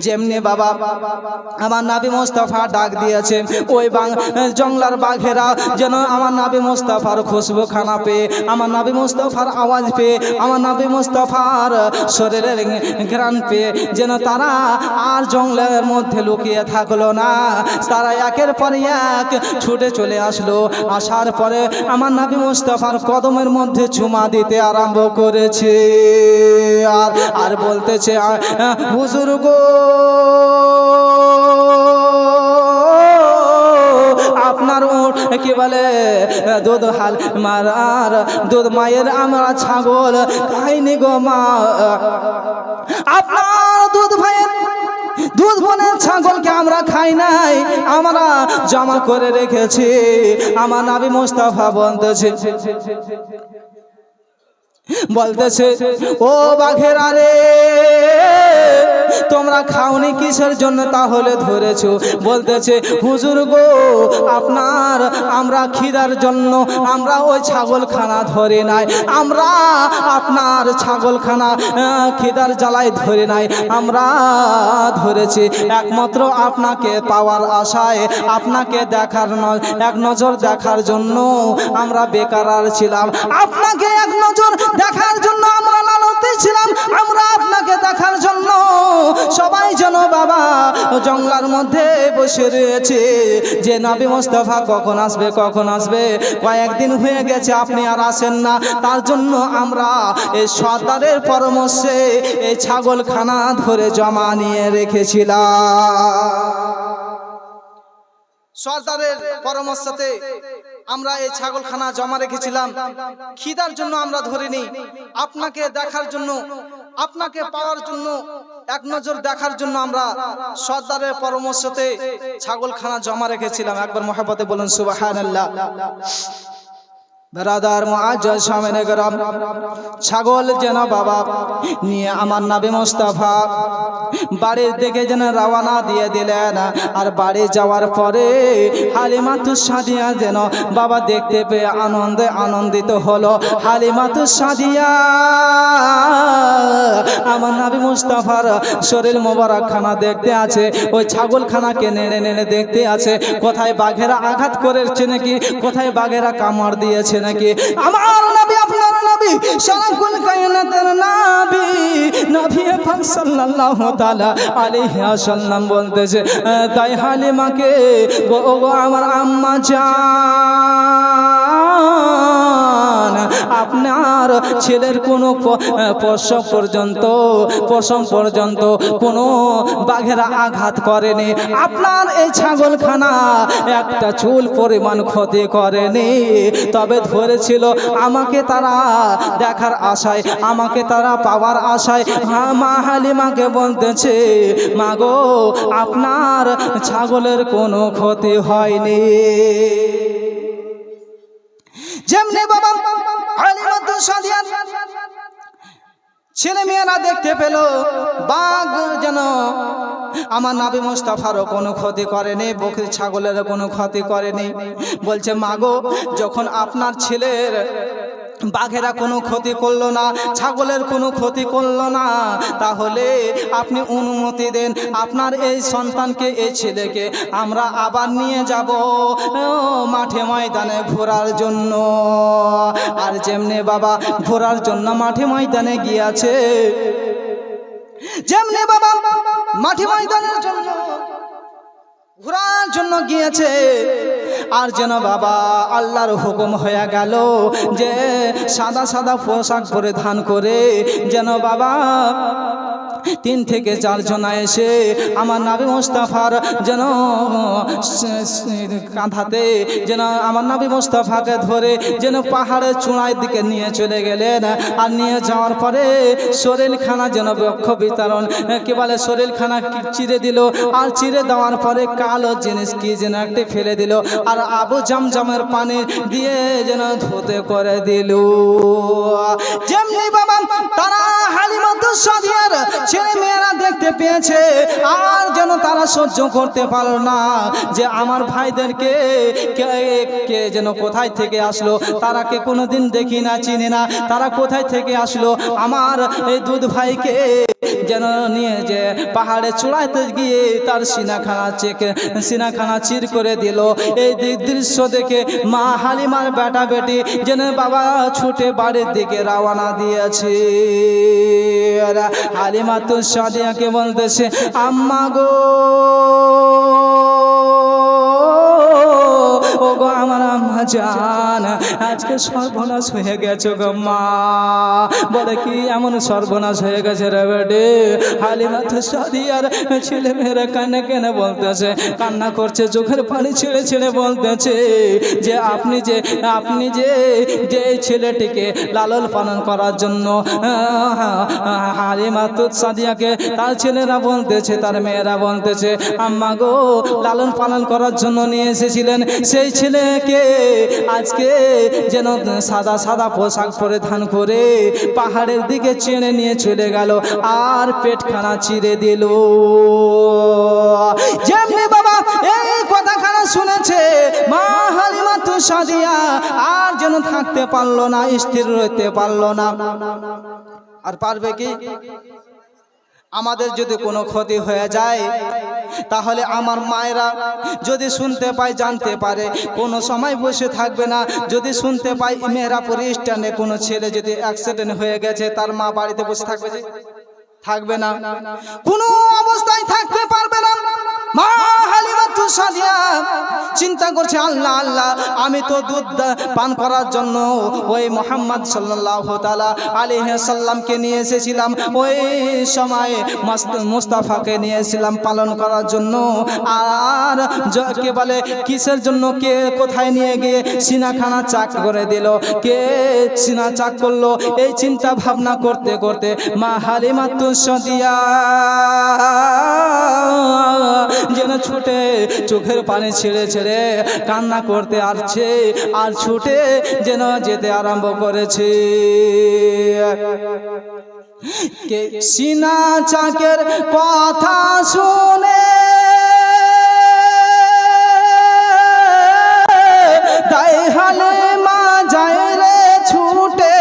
যেমনি বাবা আমার নবী মুস্তাফা ডাক দিয়েছে, ওই জঙ্গলার বাঘেরা যেন আমার নবী মুস্তাফার খুশবু খানা পেয়ে, আমার নবী মুস্তাফার আওয়াজ পেয়ে, আমার নবী মুস্তাফার শরীরের ঘ্রাণ পেয়ে যেন তারা আর জঙ্গলের মধ্যে লুকিয়ে থাকলো না, তারা একের পর এক ছুটে চলে আসলো। আসার পরে আমার নবী মুস্তাফার কদমের মধ্যে চুমা দিতে আরম্ভ করেছে আর বলতেছে হুজুর গো আপনার উট কি বলে দুধ হাল মারার দুধ মায়ের আমরা ছাগল খাইনি গো মা, আপনার দুধ ভাইয়ের দুধ বোনের ছাগলকে আমরা খাই নাই, আমরা জমা করে রেখেছি। আমার নবী মুস্তাফা বলতেছে ও বাঘেরা রে, তোমরা খাওনি কিসের জন্য তাহলে ধরেছো? বলতেছে হুজুর গো আপনার আমরা খিদার জন্য আমরা ওই ছাগলখানা ধরে নাই, আমরা আপনার ছাগলখানা খিদার জ্বালায় ধরে নাই, আমরা ধরেছি একমাত্র আপনাকে পাওয়ার আশায়, আপনাকে দেখার এক নজর দেখার জন্য আমরা বেকার ছিলাম, আপনাকে এক নজর দেখার জন্য আমরা লালতে ছিলাম, আমরা আপনাকে দেখার জন্য সবাই যেন বাবা জঙ্গলার মধ্যে বসে রয়েছে যে নবী মুস্তাফা কখন আসবে কখন আসবে, কয়েকদিন হয়ে গেছে আপনি আর আসেন না, তার জন্য আমরা এই সর্দারের পরামর্শে এই ছাগলখানা ধরে জমা নিয়ে রেখেছিলাম। সর্দারের পরামর্শতে আমরা এই ছাগলখানা জমা রেখেছিলাম, খিদার জন্য আমরা ধরিনি, আপনাকে দেখার জন্য আপনাকে পাওয়ার জন্য, এক নজর দেখার জন্য আমরা সর্দারের পরামর্শতে ছাগলখানা জমা রেখেছিলাম। একবার মহব্বতে বলুন সুবহানাল্লাহ। বেরাদার মুআজ্জাজ সামনে গরাম, ছাগল যেন বাবা নিয়ে আমার নবী মুস্তাফা বাড়ির দিকে যেন রওনা দিয়ে দিলেন। আর বাড়ি যাওয়ার পরে হালিমাতুস সাদিয়া যেন বাবা দেখতে পেয়ে আনন্দিত হলো। হালিমাতুস সাদিয়া আমার নবী মুস্তাফার শরীর মোবারক খানা দেখতে আছে, ওই ছাগলখানাকে নেড়ে নেড়ে দেখতে আছে, কোথায় বাঘেরা আঘাত করেছে নাকি, কোথায় বাঘেরা কামড় দিয়েছে নাকি। আমার নবী, আপনার নবী, সারাকুল কায়নাতের নবী, নবী পাক সাল্লাল্লাহু তাআলা আলাইহি ওয়াসাল্লাম বলতেছে, তাই হালিমাকে গো আমার আম্মা জান, আপনার ছেলের কোনো প্রসব পর্যন্ত কোনো বাঘেরা আঘাত করেনি, আপনার এই ছাগলখানা একটা চুল পরিমাণ ক্ষতি করেনি। তবে ধরেছিল আমাকে তারা দেখার আশায়, আমাকে তারা পাওয়ার আশায়। মা হালিমাকে বলতেছে, মা গো আপনার ছাগলের কোনো ক্ষতি হয়নি। যেমনি বাবা হালিমাতুস সাদিয়া ছেলে মেয়েরা দেখতে পেল বাঘ যেন আমার নবী মুস্তাফারও কোনো ক্ষতি করেনি, বকরি ছাগলেরও কোনো ক্ষতি করেনি। বলছে, মাগো যখন আপনার ছেলের বাঘেরা কোনো ক্ষতি করলো না, ছাগলের কোনো ক্ষতি করলো না, তাহলে আপনি অনুমতি দেন আপনার এই সন্তানকে, এই ছেলেকে আমরা আবার নিয়ে যাব মাঠে ময়দানে ঘোরার জন্য। আর যেমনি বাবা ঘোরার জন্য মাঠে ময়দানে গিয়েছে, যেমনি বাবা মাঠে ময়দানের জন্য ঘোরার জন্য গিয়েছে, আর যেন বাবা আল্লাহর হুকুম হয়ে গেল যে সাদা সাদা পোশাক পরিধান করে যেন বাবা 3 থেকে 4 জন এসে আমার নবী মুস্তাফার যেন কাঁধাতে যেন আমার নবী মুস্তাফাকে ধরে যেন পাহাড়ের চূড়ার দিকে নিয়ে চলে গেলেন। আর নিয়ে যাওয়ার পরে শরীরখানা যেন বক্ষ বিতরণ কি বলে, শরীরখানা চিরে দিল। আর চিরে দেওয়ার পরে কালো জিনিস কি যেন একটা ফেলে দিল, আর আবু জামজামের পানি দিয়ে যেন ধুতে করে দিল। যেমনি বাবা তারা হালিমাতুস সাদিয়ার ছেলে মেয়েরা দেখতে পেয়েছে, আর যেন তারা সহ্য করতে পারল না যে আমার ভাইদেরকে কে যেন কোথায় থেকে আসলো, তারাকে কোনোদিন দেখি না, চিনি না, তারা কোথায় থেকে আসলো। আমার এই দুধ ভাইকে যেন নিয়ে যে পাহাড়ে চূড়াইতে গিয়ে তার সিনাখানা চির করে দিল। এই দৃশ্য দেখে মা হালিমার বেটা বেটি যেন বাবা ছুটে বাড়ির দিকে রওনা দিয়েছে। হালিমাতুস সাদিয়াকে বলতেছে, আম্মা গো, ও গো আমার আম্মা জান, আজকে সর্বনাশ হয়ে গেছে গো মা। বলে, কি এমন সর্বনাশ হয়ে গেছে রে বেটে? হালিমাতুস সাদিয়ার ছেলে মেয়েরা কেনে বলতেছে, কান্না করছে, চোখের পানি ছেড়ে ছেড়ে বলতেছে যে আপনি যে ছেলেটিকে লালন পালন করার জন্য হালিমাতুস সাদিয়াকে তার ছেলেরা বলতেছে, তার মেয়েরা বলতেছে, আম্মা গো লালন পালন করার জন্য নিয়ে এসেছিলেন, সেই ছেলেকে আজকে যেন সাদা সাদা পোশাক পরিধান করে পাহাড়ের দিকে চেনে নিয়ে চলে গেল, আর পেটখানা চিরে দিল। যেমনি বাবা এই কথাখানা শুনেছে মা হালিমাতুস সাদিয়া আর যেন থাকতে পারলো না, স্থির রইতে পারলো না। আর পারবে কি? আমাদের যদি কোনো ক্ষতি হয়ে যায়, তাহলে আমার মায়েরা যদি শুনতে পায়, জানতে পারে, কোনো সময় বসে থাকবে না। যদি শুনতে পাই মেহেরাপুর স্ট্যান্ডে কোনো ছেলে যদি অ্যাক্সিডেন্ট হয়ে গেছে, তার মা বাড়িতে বসে থাকবে যে? থাকবে না, কোনো অবস্থায় থাকতে পারবে না। মা হালিমাতুস সাদিয়া চিন্তা চিন্তা করছে আল্লাহ আল্লাহ আমি তো দুধ পান করার জন্য ওই মুহাম্মদ সাল্লাল্লাহু তাআলা আলাইহি সাল্লামকে নিয়ে এসেছিলাম, ওই সময় মুস্তাফাকে নিয়েছিলাম পালন করার জন্য। আর কে বলে কিসের জন্য, কে কোথায় নিয়ে গিয়ে সিনাখানা চাক করে দিল, কে সিনা চাক করলো, এই চিন্তা ভাবনা করতে করতে মা হালিমা তুসাদিয়া যেন ছুটে চোখের পানি ছেড়ে ছেড়ে কান্না করতে আসছে, আর ছুটে যেন যেতে আরম্ভ করেছে। কে সিনা চাকের কথা শুনে তাই হালিমা যায় রে ছুটে,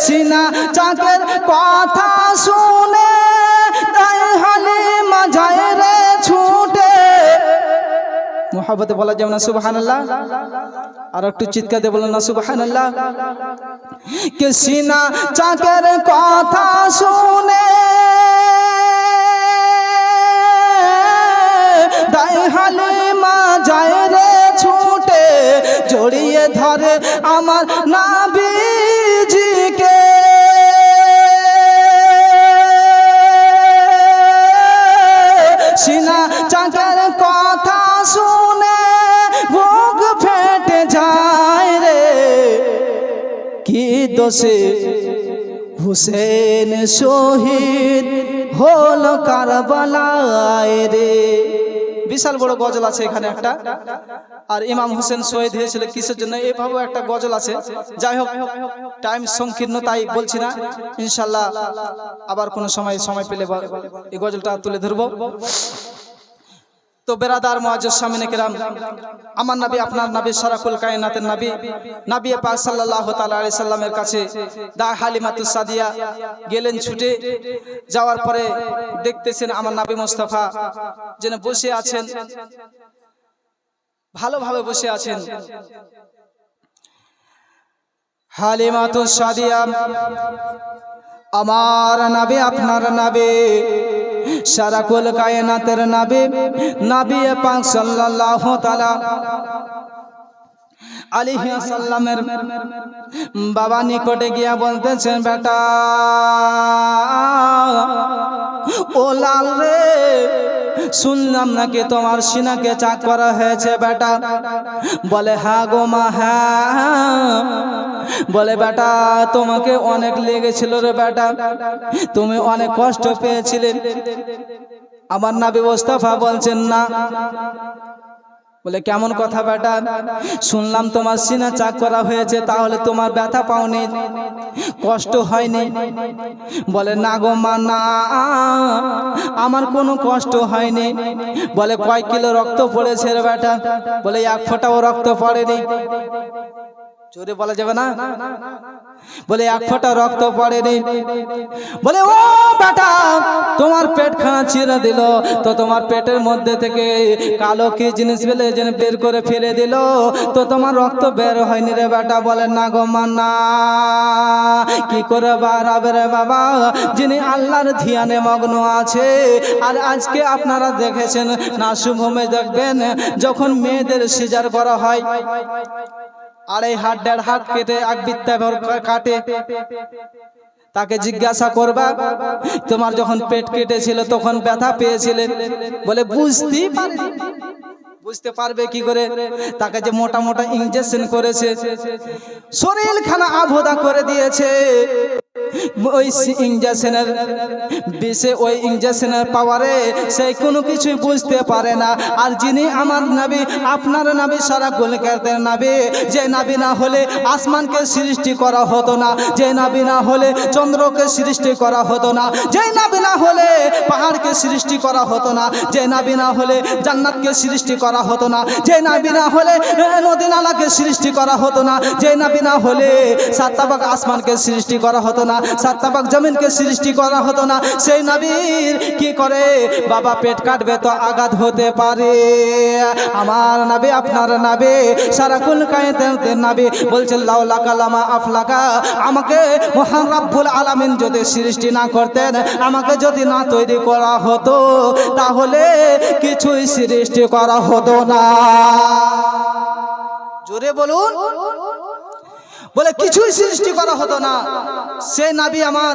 সিনা চাকের কথা শুনে তাই হালিমা যায় রে ছুটে। মুহাব্বতে বলা যাবে না সুবহানাল্লাহ? আর একটু চিৎকার দিয়ে বলেন না সুবহানাল্লাহ? কে সিনা চাকের কথা শুনে তাই হালিমা যায় রে ছুটে, জড়িয়ে ধরে আমার নবীজিকে, সিনা চাকের কথা শুনে বুক ফেটে যায় রে, কি দোষে হুসেন শহীদ হলো কারবালায় রে। বিশাল বড় গজল আছে এখানে একটা। আর ইমাম হোসেন শহীদ হয়েছিল কিসের জন্য, এভাবে একটা গজল আছে। যাই হোক, টাইম সংকীর্ণ তাই বলছি না, ইনশাল্লাহ আবার কোনো সময় পেলে এই গজলটা তুলে ধরবো। তো বেরাদার মুআজ্জাজ সামিনে কিরাম, আমার নবী আপনার নবী শরাফুল কায়নাতের নবী নবী পাক সাল্লাল্লাহু তাআলা আলাইহি সাল্লামের কাছে দা হালিমাতুস সাদিয়া গেলেন ছুটে। যাওয়ার পরে দেখতেছেন আমার নবী মুস্তাফা যেন বসে আছেন, ভালোভাবে বসে আছেন। হালিমাতুস সাদিয়া আমার নবী আপনার নবী শরাফুল কায়নাতের নবী নবী পাক সাল্লাল্লাহু তাআলা আলাইহি সাল্লামের বাবা নিকটে গিয়া বলতেছেন, বেটা ও লাল রে, শুনলাম নাকি তোমার সিনাকে চাক করা হয়েছে বেটা। বলে হ্যাঁ গো মা হ্যাঁ। বলে বেটা তোমাকে অনেক লেগেছিল রে বেটা, তুমি অনেক কষ্ট পেয়েছিলে। আমার নবী মুস্তাফা বলছেন না। বলে কেমন কথা বেটা, শুনলাম তোমার সিনা চাক করা হয়েছে, তাহলে তোমার ব্যথা পাওনি, কষ্ট হয়নি? বলে না গো মা না, আমার কোনো কষ্ট হয়নি। বলে কয় কিলো রক্ত পড়েছে রে বেটা? বলে 1 ফোঁটাও রক্ত পড়েনি। জোরে বলা যাবে না? বলে 1 ফোঁটা রক্ত পড়েনি। বলে ও বেটা তোমার পেটখানা চিরে দিল, তো তোমার পেটের মধ্যে থেকে কালো কি জিনিস বেলে যেন বের করে ফেলে দিল, তো তোমার রক্ত বের হয়নি রে বেটা। বলে না গো মা না, কি করে বাড়াবে রে বাবা, যিনি আল্লাহর ধ্যানে মগ্ন আছে। আর আজকে আপনারা দেখেছেন নাসুমে দেখবেন যখন মেয়েদের সিজার করা হয়, 2.5 হাত 1.5 হাত কেটে 1 বিত্তা কাটে, তাকে জিজ্ঞাসা করবা তোমার যখন পেট কেটেছিল তখন ব্যথা পেয়েছিলেন? বলে বুঝতে পারবে কি করে? তাকে যে মোটা মোটা ইনজেকশন করেছে, শরীরখানা আভোদা করে দিয়েছে, ওই ইনজেকশনের বিষে ওই ইনজেকশনের পাওয়ারে সে কোনো কিছুই বুঝতে পারে না। আর যিনি আমার নবী আপনার নবী শরাফুল কায়নাতের নবী, যে নবী না হলে আসমানকে সৃষ্টি করা হতো না, যে নবী না হলে চন্দ্রকে সৃষ্টি করা হতো না, যে নবী না হলে পাহাড়কে সৃষ্টি করা হতো না, যে নবী না হলে জান্নাতকে সৃষ্টি করা হতো না, যে নবী না হলে নদী নালাকে সৃষ্টি করা হতো না, যে নবী না হলে 7 তাবাক আসমানকে সৃষ্টি করা হতো না, 7 তাবাক জমিনকে সৃষ্টি করা হতো না। সেই নবীর কি করে বাবা পেট কাটবে তো আঘাত হতে পারে। আমার নবী আপনার নবী শরাফুল কায়নাতের নবী বলছেন লাউলা কালামা আফলাকা, আমাকে মহান রব্বুল আলামিন যদি সৃষ্টি না করতেন, আমাকে যদি না তৈরি করা হতো, তাহলে কিছুই সৃষ্টি করা হতো হতো না। জোরে বলুন। বলে কিছুই সৃষ্টি করা হতো না। সে নবী আমার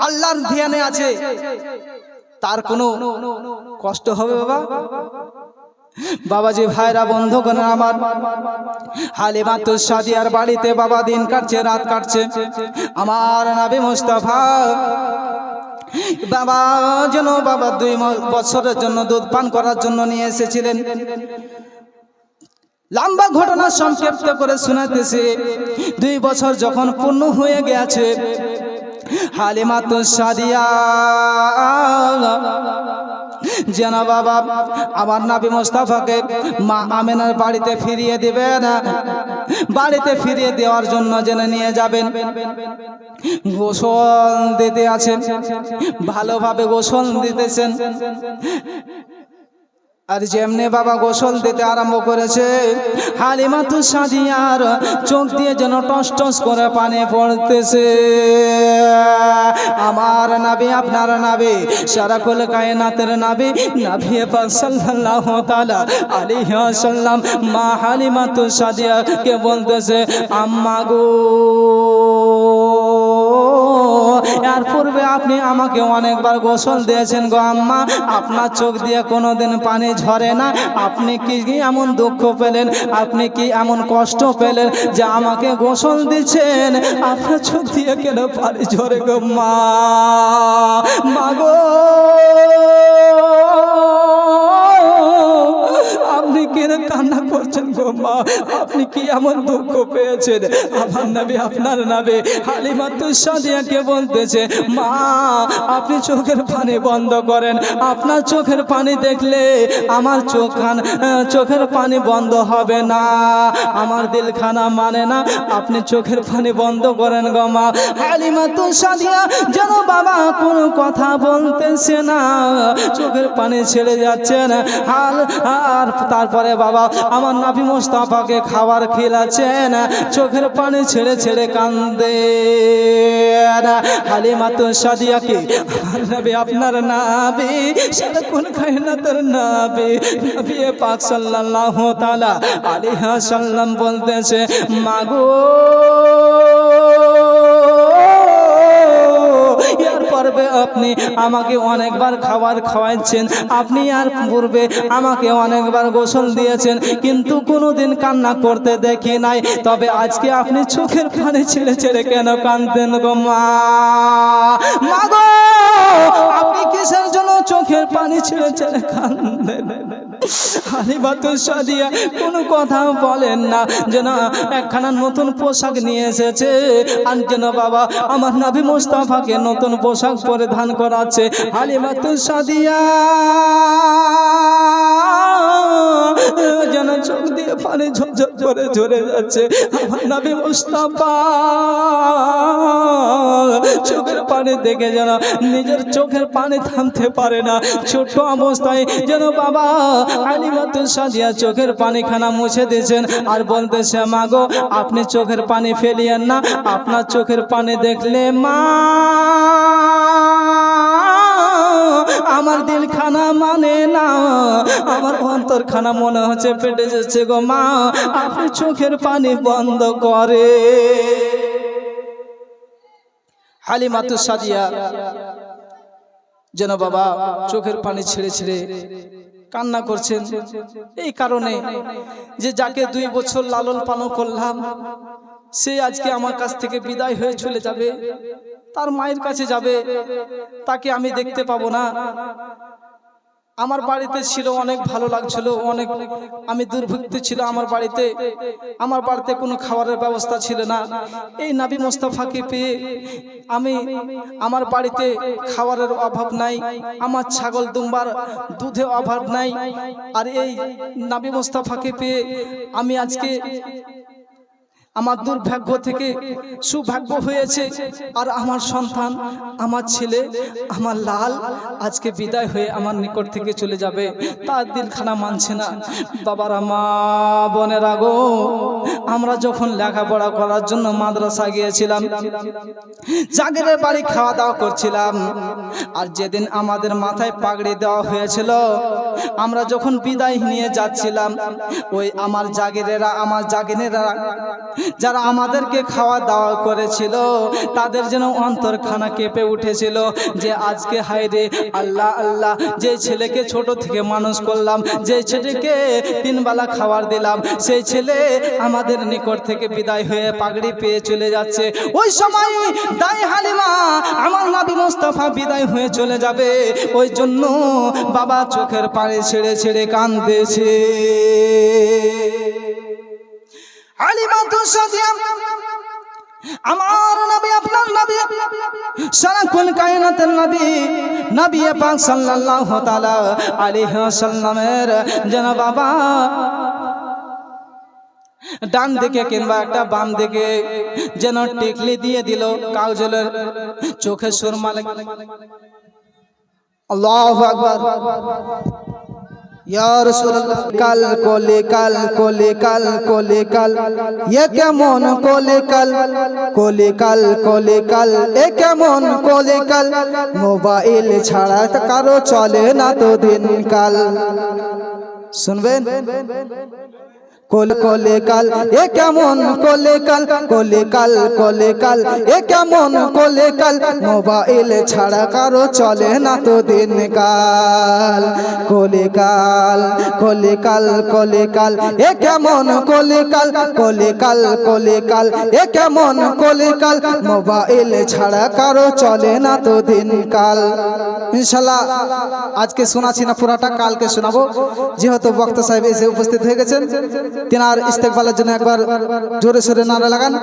আল্লাহর ধ্যানে আছে, তার কোনো কষ্ট হবে বাবা? বাবাজি ভাইরা বন্ধুগণ আমার, হালিমাতুস সাদিয়ার বাড়িতে বাবা দিন কাটছে রাত কাটছে। আমার নবী মুস্তাফা বাবা যেন বাবা 2 বছরের জন্য দুধ পান করার জন্য নিয়ে এসেছিলেন। লম্বা ঘটনা সংক্ষিপ্ত করে শোনাতেছি। 2 বছর যখন পূর্ণ হয়ে গেছে, হালিমাতুস সাদিয়া যেন বাবা আমার নবী মুস্তাফাকে মা আমেনার বাড়িতে ফিরিয়ে দিবেন। বাড়িতে ফিরিয়ে দেওয়ার জন্য জেনে নিয়ে যাবেন। গোসল দিতে আছেন, ভালোভাবে গোসল দিতেছেন। আর যেমনি বাবা গোসল দিতে আরম্ভ করেছে, হালিমাতুস সাদিয়ার চোখ দিয়ে যেন টস টস করে পানি পড়তেছে। আমার নবী আপনার নবী সারাকুল কায়নাতের নবী নবী পাক সাল্লাল্লাহু তাআলা আলাইহি ওয়াসাল্লাম মা হালিমাতুস সাদিয়াকে বলতেছে, আম্মা গো, এর পূর্বে আপনি আমাকে অনেকবার গোসল দিয়েছেন গো আম্মা, আপনার চোখ দিয়ে কোনোদিন পানি ঝরে না। আপনি কি এমন দুঃখ পেলেন, আপনি কি এমন কষ্ট পেলেন যে আমাকে গোসল দিচ্ছেন, আপনার চোখ দিয়ে কেন পানি ঝরে গো মা? মা গো, আপনি কেন কান্না করছেন গো মা? আপনি কি এমন দুঃখ পেয়েছেন? আমার নবী আপনার নবী হালিমাতুস সাদিয়াকে বলতেছে, মা আপনি চোখের পানি বন্ধ করেন, আপনার চোখের পানি দেখলে আমার চোখের পানি বন্ধ হবে না, আমার দিলখানা মানে না, আপনি চোখের পানি বন্ধ করেন গো মা। হালিমাতুস সাদিয়া যেন বাবা কোনো কথা বলতেছে না, চোখের পানি ছেড়ে যাচ্ছে না। আর তারপরে বাবা আমার নবী মুস্তাফাকে খাবার খিলাচ্ছেন, চোখের পানি ছেড়ে ছেড়ে কান্দে। হালিমাতুস সাদিয়াকে আমার নবী আপনার নবী সারাকুল কায়নাতের নবী নবী পাক সাল্লাল্লাহু তাআলা আলাইহি ওয়াসাল্লাম বলতেছে, মাগো এর পূর্বে আপনি আমাকে অনেকবার খাবার খাওয়াচ্ছেন, আপনি আর পূর্বে আমাকে অনেকবার গোসল দিয়েছেন, কিন্তু কোনোদিন কান্না করতে দেখি নাই, তবে আজকে আপনি চোখের পানি ছেড়ে ছেড়ে কেন কাঁদতেন গো মা? মা গো, আপনি কিসের জন্য চোখের পানি ছেড়ে ছেড়ে কাঁদেন? হালিমাতুস সাদিয়া কোনো কথা বলেন না, যেন একখানা নতুন পোশাক নিয়ে এসেছে, আর যেন বাবা আমার নবী মুস্তাফাকে নতুন পোশাক পরিধান করাচ্ছে। হালিমাতুস সাদিয়া যেন চোখ দিয়ে পানি ঝরঝর করে ঝরে যাচ্ছে। আমার নবী মুস্তাফা চোখের পানি দেখে যেন নিজের চোখের পানি থামতে পারে না। ছোট্ট অবস্থায় যেন বাবা হালিমাতুস সাদিয়া চোখের পানিখানা মুছে দিয়েছেন, আর বলতেছে, মা গো আপনি চোখের পানি ফেলিয়েন না, আপনার চোখের পানি দেখলে মা আমার দিলখানা মানে না, আমার অন্তরখানা মনে হচ্ছে পেটে যাচ্ছে গো মা, আপনি চোখের পানি বন্ধ করে। হালিমাতুস সাদিয়া যেন বাবা চোখের পানি ছেড়ে ছেড়ে কান্না করছেন, এই কারণে যে যাকে 2 বছর লালন পালন করলাম, সে আজকে আমার কাছ থেকে বিদায় হয়ে চলে যাবে, তার মায়ের কাছে যাবে, তাকে আমি দেখতে পাবো না। আমার বাড়িতে ছিল, অনেক ভালো লাগছিল, অনেক আমি দুর্ভিক্ষ ছিল আমার বাড়িতে কোনো খাবারের ব্যবস্থা ছিল না। এই নবী মুস্তাফাকে পেয়ে আমি আমার বাড়িতে খাবারের অভাব নাই, আমার ছাগল দুম্বার দুধে অভাব নাই। আর এই নবী মুস্তাফাকে পেয়ে আমি আজকে আমার দুর্ভাগ্য থেকে সৌভাগ্য হয়েছে। আর আমার সন্তান, আমার ছেলে, আমার লাল আজকে বিদায় হয়ে আমার নিকট থেকে চলে যাবে, তার দিলখানা মানছে না। বাবারা, মা বোনেরা গো, আমরা যখন লেখাপড়া করার জন্য মাদ্রাসা গিয়েছিলাম, জাগিরের বাড়ি খাওয়া দাওয়া করছিলাম, আর যেদিন আমাদের মাথায় পাগড়ি দেওয়া হয়েছিল আমরা যখন বিদায় নিয়ে যাচ্ছিলাম, ওই আমার জাগিনেরা যারা আমাদেরকে খাওয়া দাওয়া করেছিল, তাদের যেন অন্তরখানা কেঁপে উঠেছিল যে আজকে হায় রে আল্লাহ আল্লাহ, যে ছেলেকে ছোট থেকে মানুষ করলাম, যে ছেলেকে 3 বেলা খাবার দিলাম, সেই ছেলে আমাদের নিকট থেকে বিদায় হয়ে পাগড়ি পেয়ে চলে যাচ্ছে। ওই সময় দাই হালিমা আমার নবী মুস্তাফা বিদায় হয়ে চলে যাবে, ওই জন্য বাবা চোখের পানি ছেড়ে ছেড়ে কাঁদতেছে। হালিমা তো সাদিয়া আমার নবী, আপনার নবী, সারা কুল কায়নাতের নবী, নবী পাক সাল্লাল্লাহু তাআলা আলাইহি ওয়াসাল্লামের যেন বাবা ডান দিকে কিংবা একটা বাম দিকে যেন টিকলি দিয়ে দিল কাজলের, চোখে সুরমা লাগে। আল্লাহু আকবার। ইয়া রাসূলুল্লাহ কাল কোলে কাল কোলে কাল কোলে কাল, এ কেমন কোলে কাল কোলে কাল কোলে কাল, এ কেমন কোলে কাল, মোবাইল ছাড়া কারো চলে না তো দিনকাল। শুনবেন কোলে কোলে কাল, এ কেমন কোলে কাল কোলে কাল কোলে কাল, এ কেমন কোলে কাল, মোবাইল ছাড়া কারো চলে না তো দিনকাল। কোলে কাল কোলে কাল কোলে কাল, এ কেমন কোলে কাল কোলে কাল কোলে কাল, এ কেমন কোলে কাল, মোবাইল ছাড়া কারো চলে না তো দিনকাল। ইনশাআল্লাহ আজকে শোনাচ্ছি না পুরাটা, কালকে শোনাবো, যেহেতু বক্তা সাহেব এসে উপস্থিত হয়ে গেছেন। তিনার ইস্তেকবালের জন্য একবার জোরে সোরে নারা লাগান।